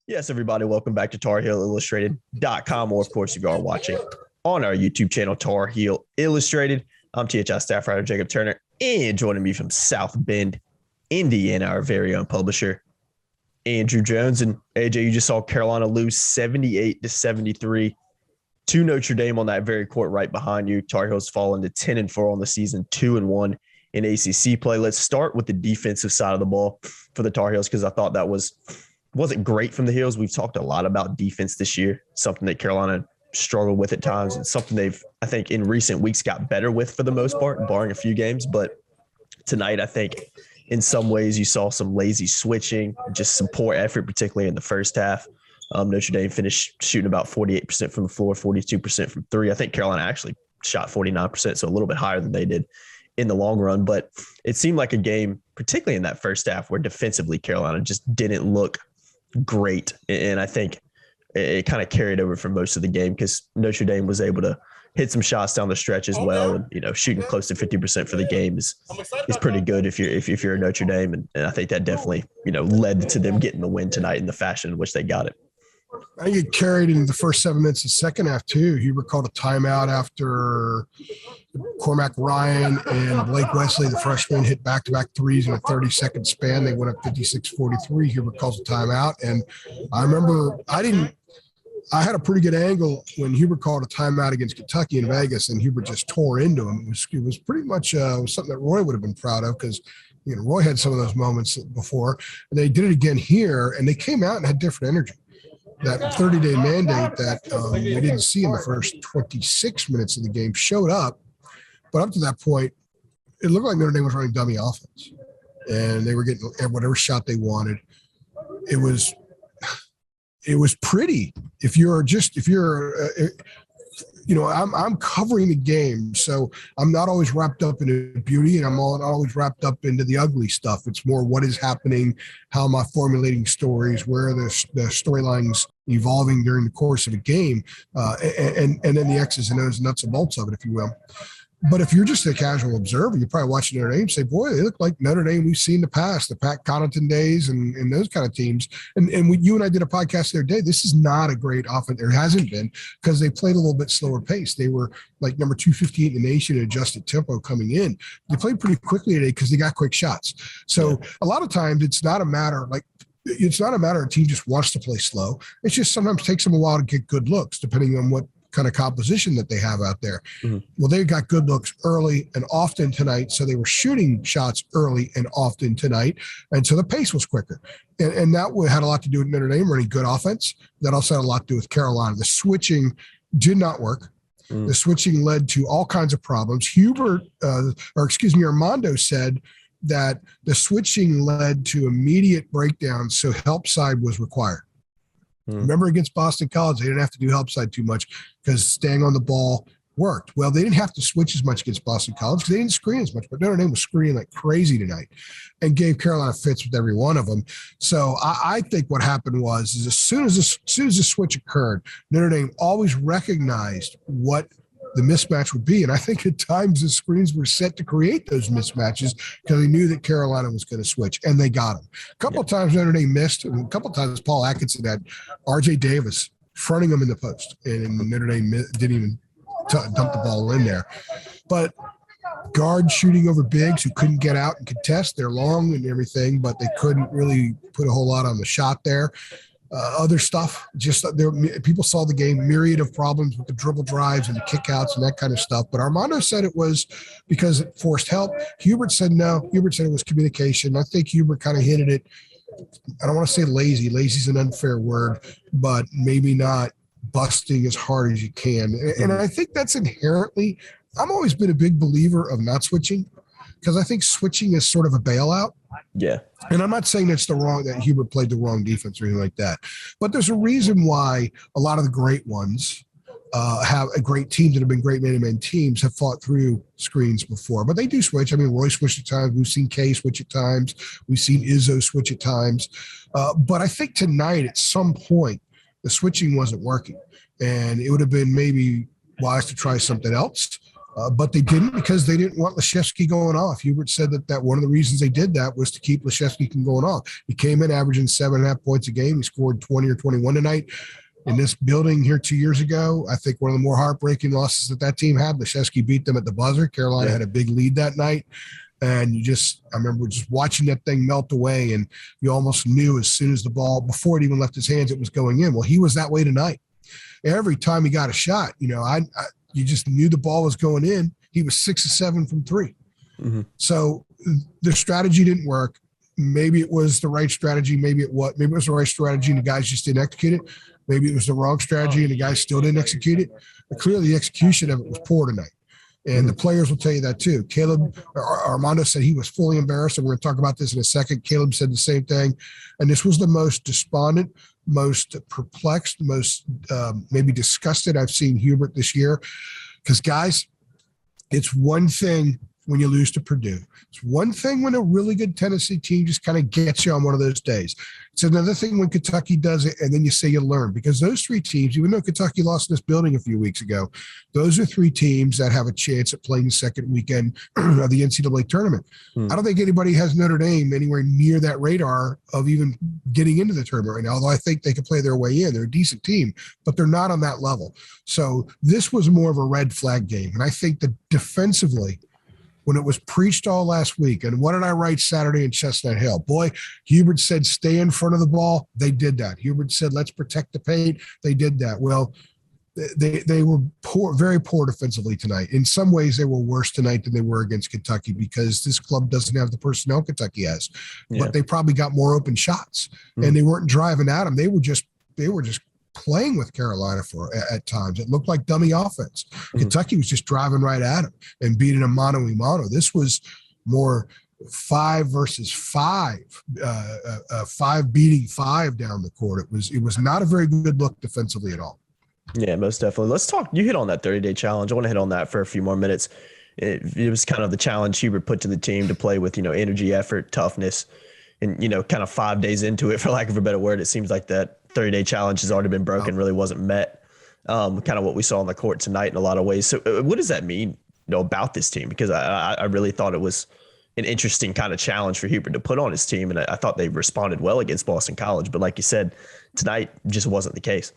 Yes, everybody, welcome back to TarHeelIllustrated.com, or of course, if you are watching on our YouTube channel, Tar Heel Illustrated. I'm THI staff writer Jacob Turner, and joining me from South Bend, Indiana, our very own publisher, Andrew Jones. And AJ, you just saw Carolina lose 78-73 to Notre Dame on that very court right behind you. Tar Heels fallen to 10-4 on the season, 2-1 in ACC play. Let's start with the defensive side of the ball for the Tar Heels, because I thought that wasn't great from the Heels. We've talked a lot about defense this year, something that Carolina struggled with at times, and something they've, I think, in recent weeks got better with for the most part, barring a few games. But tonight, I think in some ways you saw some lazy switching, just some poor effort, particularly in the first half. Notre Dame finished shooting about 48% from the floor, 42% from three. I think Carolina actually shot 49%, so a little bit higher than they did in the long run. But it seemed like a game, particularly in that first half, where defensively Carolina just didn't look great. And I think it kind of carried over for most of the game, because Notre Dame was able to hit some shots down the stretch as well. And, shooting close to 50% for the game is pretty good if you're a Notre Dame. And I think that definitely, led to them getting the win tonight in the fashion in which they got it. I get carried in the first 7 minutes of the second half too. Hubert called a timeout after Cormac Ryan and Blake Wesley, the freshman, hit back-to-back threes in a 30-second span. They went up 56-43. Hubert calls a timeout. And I remember I had a pretty good angle when Hubert called a timeout against Kentucky in Vegas, and Hubert just tore into him. It was pretty much something that Roy would have been proud of, because Roy had some of those moments before. And they did it again here, and they came out and had different energy. That 30-day mandate that we didn't see in the first 26 minutes of the game showed up. But up to that point, it looked like Notre Dame was running dummy offense, and they were getting whatever shot they wanted. It was pretty. I'm covering the game, so I'm not always wrapped up into beauty, and I'm not always wrapped up into the ugly stuff. It's more what is happening, how am I formulating stories, where are the storylines evolving during the course of a game, and then the X's and O's, nuts and bolts of it, if you will. But if you're just a casual observer, you're probably watching Notre Dame and say, boy, they look like Notre Dame we've seen in the past, the Pat Connaughton days and those kind of teams. And you and I did a podcast the other day. This is not a great offense. There hasn't been, because they played a little bit slower pace. They were like number 258 in the nation in adjusted tempo coming in. They played pretty quickly today because they got quick shots. So a lot of times it's not a matter of a team just wants to play slow. It's just sometimes takes them a while to get good looks, depending on what kind of composition that they have out there. Mm-hmm. Well, they got good looks early and often tonight, so they were shooting shots early and often tonight, and so the pace was quicker. And that had a lot to do with Notre Dame running good offense. That also had a lot to do with Carolina. The switching did not work. Mm. The switching led to all kinds of problems. Armando said that the switching led to immediate breakdowns, so help side was required. Remember, against Boston College, they didn't have to do help side too much because staying on the ball worked. Well, they didn't have to switch as much against Boston College because they didn't screen as much, but Notre Dame was screening like crazy tonight and gave Carolina fits with every one of them. So I think what happened was as soon as the switch occurred, Notre Dame always recognized what the mismatch would be. And I think at times the screens were set to create those mismatches because they knew that Carolina was going to switch, and they got them. A couple of times Notre Dame missed, and a couple of times Paul Atkinson had R.J. Davis fronting them in the post, and Notre Dame didn't even dump the ball in there. But guards shooting over bigs who couldn't get out and contest. They're long and everything, but they couldn't really put a whole lot on the shot there. Other stuff, people saw the game, myriad of problems with the dribble drives and the kickouts and that kind of stuff. But Armando said it was because it forced help. Hubert said no. Hubert said it was communication. I think Hubert kind of hinted it. I don't want to say lazy. Lazy is an unfair word, but maybe not busting as hard as you can. And I think that's inherently – I've always been a big believer of not switching, because I think switching is sort of a bailout. Yeah. And I'm not saying that Hubert played the wrong defense or anything like that, but there's a reason why a lot of the great ones have a great teams that have been great man-to-man teams have fought through screens before, but they do switch. I mean, Roy switched at times. We've seen Kay switch at times. We've seen Izzo switch at times. But I think tonight at some point, the switching wasn't working, and it would have been maybe wise to try something else. But they didn't, because they didn't want Leshevsky going off. Hubert said that one of the reasons they did that was to keep Leshevsky from going off. He came in averaging 7.5 points a game. He scored 20 or 21 tonight. In this building here 2 years ago, I think one of the more heartbreaking losses that team had, Leshevsky beat them at the buzzer. Carolina had a big lead that night. And I remember just watching that thing melt away, and you almost knew as soon as the ball, before it even left his hands, it was going in. Well, he was that way tonight. Every time he got a shot, you just knew the ball was going in. He was 6 of 7 from 3. Mm-hmm. So the strategy didn't work. Maybe it was the right strategy. Maybe it was the right strategy and the guys just didn't execute it. Maybe it was the wrong strategy and the guys still didn't execute it. But clearly the execution of it was poor tonight. And the players will tell you that too. Armando said he was fully embarrassed, and we're going to talk about this in a second. Caleb said the same thing. And this was the most despondent, most perplexed, most maybe disgusted I've seen Hubert this year. Because, guys, it's one thing when you lose to Purdue. It's one thing when a really good Tennessee team just kind of gets you on one of those days. It's another thing when Kentucky does it, and then you say you learn. Because those 3 teams, even though Kentucky lost in this building a few weeks ago, those are 3 teams that have a chance at playing the second weekend of the NCAA tournament. I don't think anybody has Notre Dame anywhere near that radar of even getting into the tournament right now, although I think they can play their way in. They're a decent team, but they're not on that level. So this was more of a red flag game. And I think that defensively, when it was preached all last week, and what did I write Saturday in Chestnut Hill? Boy, Hubert said, stay in front of the ball. They did that. Hubert said, let's protect the paint. They did that. Well, they were poor, very poor defensively tonight. In some ways, they were worse tonight than they were against Kentucky, because this club doesn't have the personnel Kentucky has. Yeah. But they probably got more open shots, and they weren't driving at them. They were just playing with Carolina at times. It looked like dummy offense. Kentucky was just driving right at him and beating him mano a mano. This was more 5 versus 5, 5 beating 5 down the court. It was not a very good look defensively at all. Yeah, most definitely. Let's talk. You hit on that 30-day challenge. I want to hit on that for a few more minutes. It was kind of the challenge Hubert put to the team to play with, energy, effort, toughness, and, kind of 5 days into it, for lack of a better word, it seems like that 30-day challenge has already been broken, really wasn't met. Kind of what we saw on the court tonight in a lot of ways. So what does that mean, about this team? Because I really thought it was an interesting kind of challenge for Hubert to put on his team. And I thought they responded well against Boston College. But like you said, tonight just wasn't the case.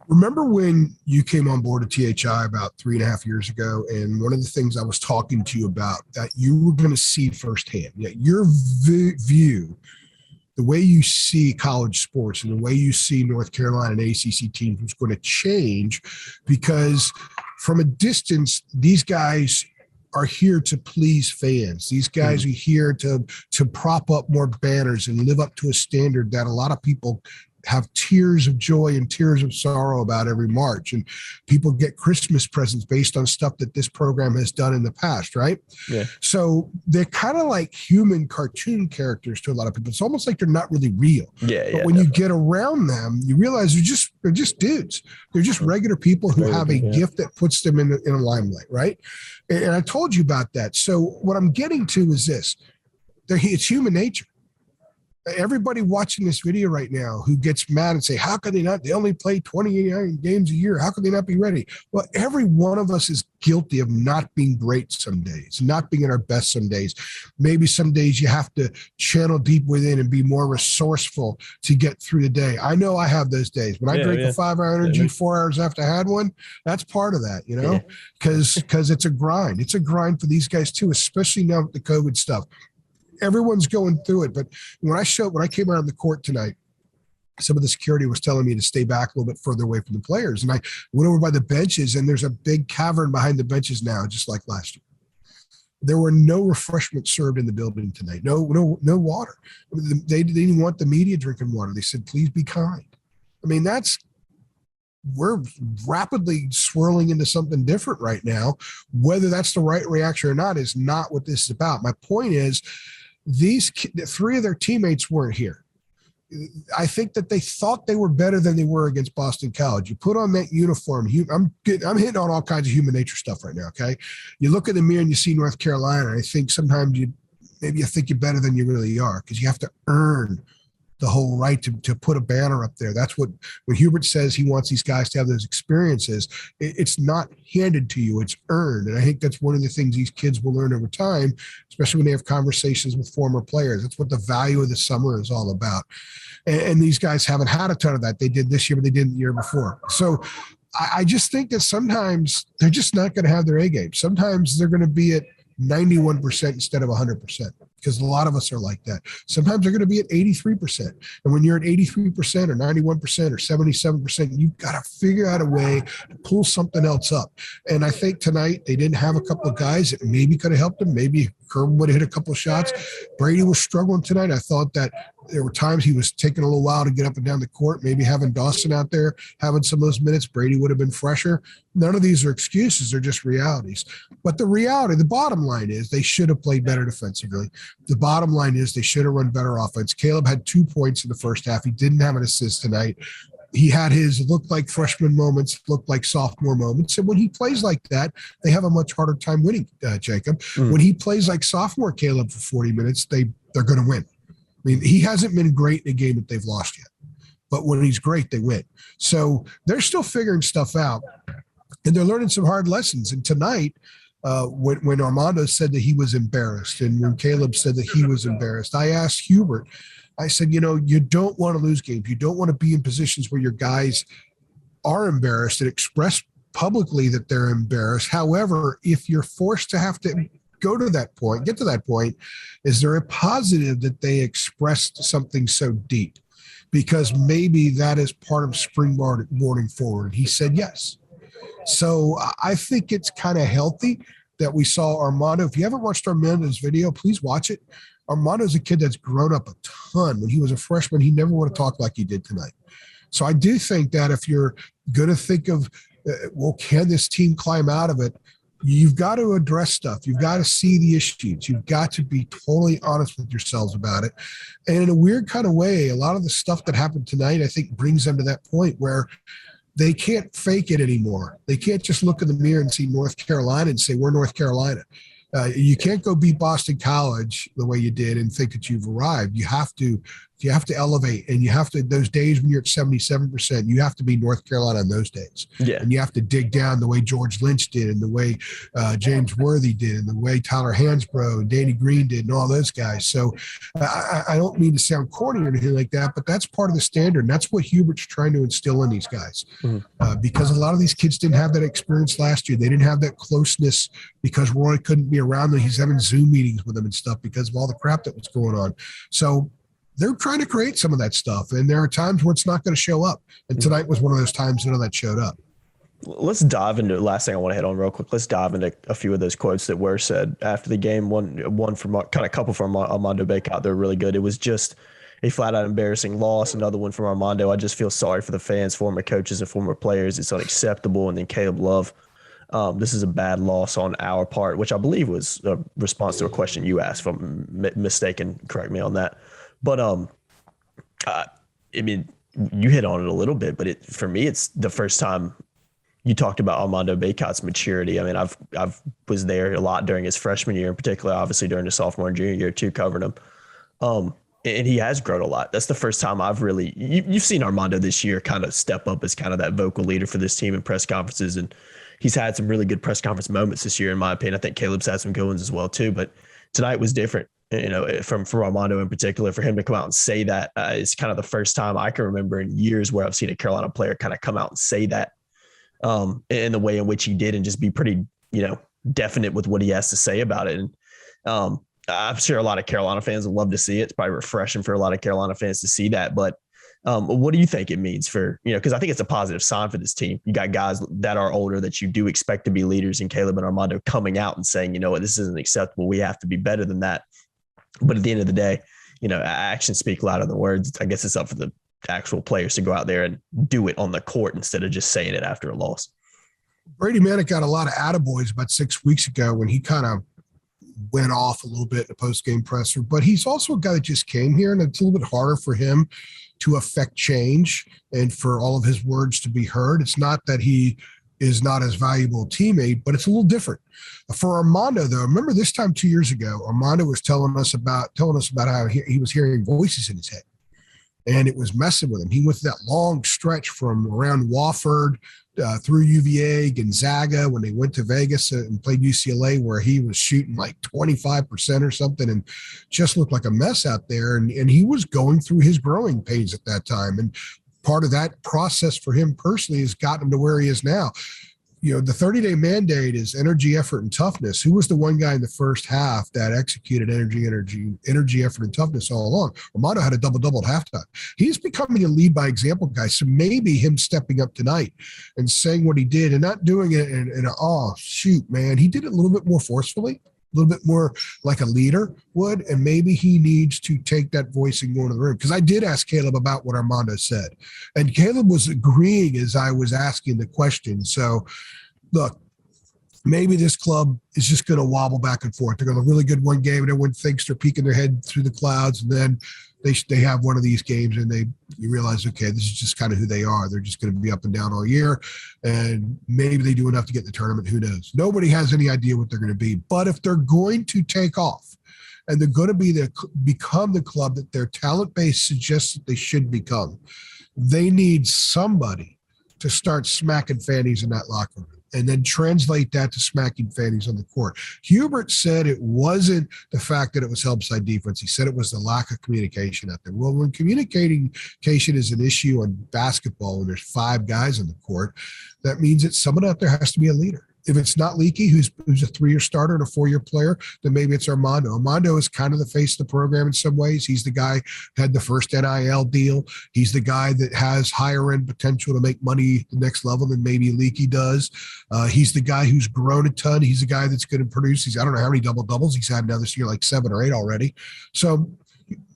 Remember when you came on board at THI about 3.5 years ago, and one of the things I was talking to you about that you were going to see firsthand, your view, the way you see college sports and the way you see North Carolina and ACC teams was going to change, because from a distance, these guys are here to please fans. These guys are here to prop up more banners and live up to a standard that a lot of people have tears of joy and tears of sorrow about every March. And people get Christmas presents based on stuff that this program has done in the past, right? Yeah. So they're kind of like human cartoon characters to a lot of people. It's almost like they're not really real. But when you get around them, you realize they're just dudes. They're just regular people who have a gift that puts them in a limelight, right? And I told you about that. So what I'm getting to is this. It's human nature. Everybody watching this video right now who gets mad and say, how can they not? They only play 29 games a year. How can they not be ready? Well, every one of us is guilty of not being great some days, not being at our best some days. Maybe some days you have to channel deep within and be more resourceful to get through the day. I know I have those days. When I drink a 5-hour energy 4 hours after I had one, that's part of that, because it's a grind. It's a grind for these guys too, especially now with the COVID stuff. Everyone's going through it. But when I came out on the court tonight, some of the security was telling me to stay back a little bit further away from the players. And I went over by the benches, and there's a big cavern behind the benches now, just like last year. There were no refreshments served in the building tonight. No water. They didn't want the media drinking water. They said, please be kind. I mean, we're rapidly swirling into something different right now. Whether that's the right reaction or not is not what this is about. My point is, these 3 of their teammates weren't here. I think that they thought they were better than they were against Boston College. You put on that uniform. I'm hitting on all kinds of human nature stuff right now. Okay, you look in the mirror and you see North Carolina. I think sometimes maybe you think you're better than you really are, because you have to earn the whole right to put a banner up there. That's what, when Hubert says he wants these guys to have those experiences, it's not handed to you, it's earned. And I think that's one of the things these kids will learn over time, especially when they have conversations with former players. That's what the value of the summer is all about. And these guys haven't had a ton of that. They did this year, but they didn't the year before. So I just think that sometimes they're just not going to have their A game. Sometimes they're going to be at 91% instead of 100%, because a lot of us are like that. Sometimes they're going to be at 83%. And when you're at 83% or 91% or 77%, you've got to figure out a way to pull something else up. And I think tonight they didn't have a couple of guys that maybe could have helped them. Maybe Kerwin would have hit a couple of shots. Brady was struggling tonight. I thought that there were times he was taking a little while to get up and down the court. Maybe having Dawson out there, having some of those minutes, Brady would have been fresher. None of these are excuses. They're just realities. But the reality, the bottom line is they should have played better defensively. The bottom line is they should have run better offense. Caleb had 2 points in the first half. He didn't have an assist tonight. He had his look like freshman moments, look like sophomore moments. And when he plays like that, they have a much harder time winning, Jacob. When he plays like sophomore Caleb for 40 minutes, they're going to win. I mean, he hasn't been great in a game that they've lost yet. But when he's great, they win. So they're still figuring stuff out. And they're learning some hard lessons. And tonight, when Armando said that he was embarrassed and when Caleb said that he was embarrassed, I asked Hubert, I said, you don't want to lose games. You don't want to be in positions where your guys are embarrassed and express publicly that they're embarrassed. However, if you're forced to have to go to that point, get to that point, is there a positive that they expressed something so deep? Because maybe that is part of springboarding forward. He said yes. So I think it's kind of healthy that we saw Armando. If you haven't watched Armando's video, please watch it. Armando's a kid that's grown up a ton. When he was a freshman, he never would have talked like he did tonight. So I do think that if you're going to think of, can this team climb out of it? You've got to address stuff. You've got to see the issues. You've got to be totally honest with yourselves about it. And in a weird kind of way, a lot of the stuff that happened tonight, I think, brings them to that point where they can't fake it anymore. They can't just look in the mirror and see North Carolina and say, we're North Carolina. You can't go beat Boston College the way you did and think that you've arrived. You have to elevate, and you have to, those days when you're at 77%, you have to be North Carolina on those days. Yeah. And you have to dig down the way George Lynch did and the way James Worthy did and the way Tyler Hansbrough and Danny Green did and all those guys. So I don't mean to sound corny or anything like that, but that's part of the standard. And that's what Hubert's trying to instill in these guys because a lot of these kids didn't have that experience last year. They didn't have that closeness because Roy couldn't be around them. He's having Zoom meetings with them and stuff because of all the crap that was going on. So they're trying to create some of that stuff. And there are times where it's not going to show up. And tonight was one of those times, that showed up. Let's dive into the last thing I want to hit on real quick. Let's dive into a few of those quotes that were said after the game. One from kind of couple from Armando Bacot. They're really good. It was just a flat out embarrassing loss. Another one from Armando. I just feel sorry for the fans, former coaches and former players. It's unacceptable. And then Caleb Love. This is a bad loss on our part, which I believe was a response to a question you asked. If I'm mistaken, correct me on that. But I mean, you hit on it a little bit, but for me, it's the first time you talked about Armando Bacot's maturity. I mean, I've was there a lot during his freshman year, in particular, obviously during the sophomore and junior year too, covering him. And he has grown a lot. That's the first time I've really you've seen Armando this year kind of step up as kind of that vocal leader for this team in press conferences, and he's had some really good press conference moments this year, in my opinion. I think Caleb's had some good ones as well too, but tonight was different. From Armando in particular, for him to come out and say that is kind of the first time I can remember in years where I've seen a Carolina player kind of come out and say that in the way in which he did and just be pretty, definite with what he has to say about it. And I'm sure a lot of Carolina fans would love to see it. It's probably refreshing for a lot of Carolina fans to see that. But what do you think it means for, because I think it's a positive sign for this team. You got guys that are older that you do expect to be leaders in Caleb and Armando coming out and saying, this isn't acceptable. We have to be better than that. But at the end of the day, actions speak louder than words. I guess it's up for the actual players to go out there and do it on the court instead of just saying it after a loss. Brady Manick got a lot of attaboys about 6 weeks ago when he kind of went off a little bit in the post-game presser. But he's also a guy that just came here, and it's a little bit harder for him to affect change and for all of his words to be heard. It's not that he is not as valuable a teammate, but it's a little different. For Armando, though, remember this time 2 years ago, Armando was telling us about how he was hearing voices in his head. and it was messing with him. He went that long stretch from around Wofford through UVA, Gonzaga, when they went to Vegas and played UCLA, where he was shooting like 25% or something and just looked like a mess out there. And he was going through his growing pains at that time. And part of that process for him personally has gotten him to where he is now. You know, the 30-day mandate is energy, effort, and toughness. Who was the one guy in the first half that executed energy, effort, and toughness all along? Armando had a double-double at halftime. He's becoming a lead by example guy. So maybe him stepping up tonight and saying what he did and not doing it in oh, shoot, man. He did it a little bit more forcefully, a little bit more like a leader would, and maybe he needs to take that voice and go into the room. Because I did ask Caleb about what Armando said, and Caleb was agreeing as I was asking the question. So, look, maybe this club is just going to wobble back and forth. They're going to have a really good one game, and everyone thinks they're peeking their head through the clouds, and then they have one of these games, and you realize, okay, this is just kind of who they are. They're just going to be up and down all year, and maybe they do enough to get in the tournament. Who knows? Nobody has any idea what they're going to be. But if they're going to take off, and they're going to become the club that their talent base suggests that they should become, they need somebody to start smacking fannies in that locker room, and then translate that to smacking fannies on the court. Hubert said it wasn't the fact that it was help side defense. He said it was the lack of communication out there. Well, when communication is an issue on basketball and there's 5 guys on the court, that means that someone out there has to be a leader. If it's not Leaky, who's a 3-year starter and a 4-year player, then maybe it's Armando. Armando is kind of the face of the program in some ways. He's the guy who had the first NIL deal. He's the guy that has higher end potential to make money the next level than maybe Leaky does. He's the guy who's grown a ton. He's the guy that's going to produce. I don't know how many double-doubles he's had now this year, like 7 or 8 already. So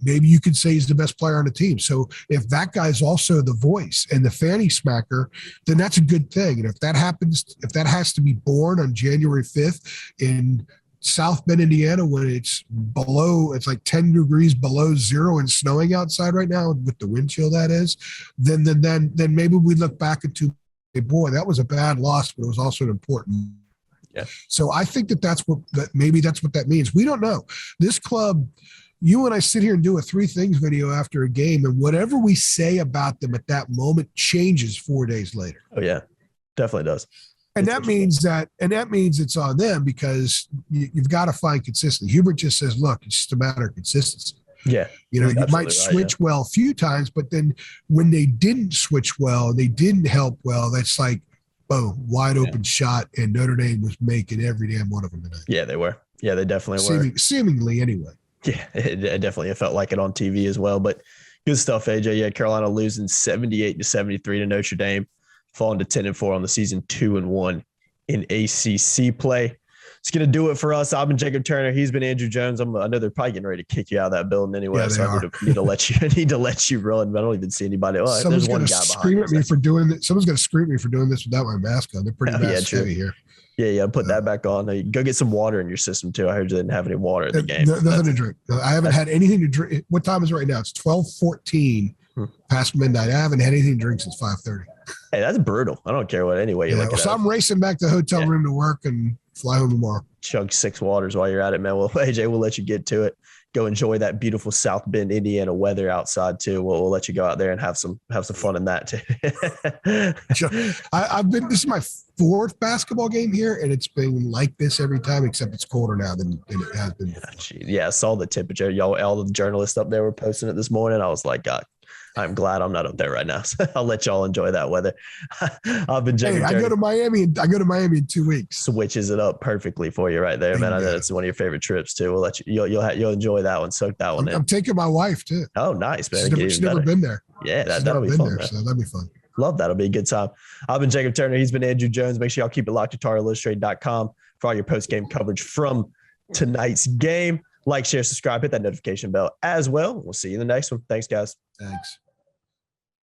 maybe you could say he's the best player on the team. So if that guy's also the voice and the fanny smacker, then that's a good thing. And if that happens, if that has to be born on January 5th in South Bend, Indiana, when it's like 10 degrees below zero and snowing outside right now with the wind chill that is, then maybe we look back into, hey, boy, that was a bad loss, but it was also an important. Yeah. So I think maybe that's what that means. We don't know. This club, you and I sit here and do a 3 things video after a game, and whatever we say about them at that moment changes 4 days later. Oh yeah, definitely does. And that means it's on them, because you've got to find consistency. Hubert just says, look, it's just a matter of consistency. Yeah. You might switch well a few times, but then when they didn't switch well, they didn't help well, that's like, boom, wide open shot, and Notre Dame was making every damn one of them tonight. Yeah, they were. Yeah, they definitely were. Seemingly anyway. Yeah, it definitely felt like it on TV as well. But good stuff, AJ. Yeah, Carolina losing 78-73 to Notre Dame, falling to 10-4 on the season, 2-1 in ACC play. It's going to do it for us. I've been Jacob Turner. He's been Andrew Jones. I know they're probably getting ready to kick you out of that building anyway. Yeah, so I need to let you run. But I don't even see anybody. Someone's going to scream at me for doing this. Someone's going to scream at me for doing this without my mask on. They're pretty mask heavy here. Yeah. Put that back on. Go get some water in your system too. I heard you didn't have any water in the game. Nothing to drink. I haven't had anything to drink. What time is it right now? It's 12:14 past midnight. I haven't had anything to drink since 5:30. Hey, that's brutal. I don't care what anyway you look at. So I'm racing back to the hotel room to work and fly home tomorrow. Chug 6 waters while you're at it, man. Well, AJ, we'll let you get to it. Go enjoy that beautiful South Bend, Indiana weather outside too. We'll let you go out there and have some fun in that too. This is my 4th basketball game here, and it's been like this every time, except it's colder now than it has been before. Yeah, I saw the temperature. All the journalists up there were posting it this morning. I was like, God, I'm glad I'm not up there right now. So I'll let y'all enjoy that weather. I've been Jamie. I go to Miami in 2 weeks. Switches it up perfectly for you right there, man. I know it's one of your favorite trips too. We'll let you. You'll enjoy that one. Soak that one in. I'm taking my wife too. Oh, nice, man. She's never been there. Yeah, that'll be fun. So that'll be fun. Love that. It'll be a good time. I've been Jacob Turner. He's been Andrew Jones. Make sure y'all keep it locked to TarIllustrated.com for all your post-game coverage from tonight's game. Like, share, subscribe, hit that notification bell as well. We'll see you in the next one. Thanks, guys. Thanks.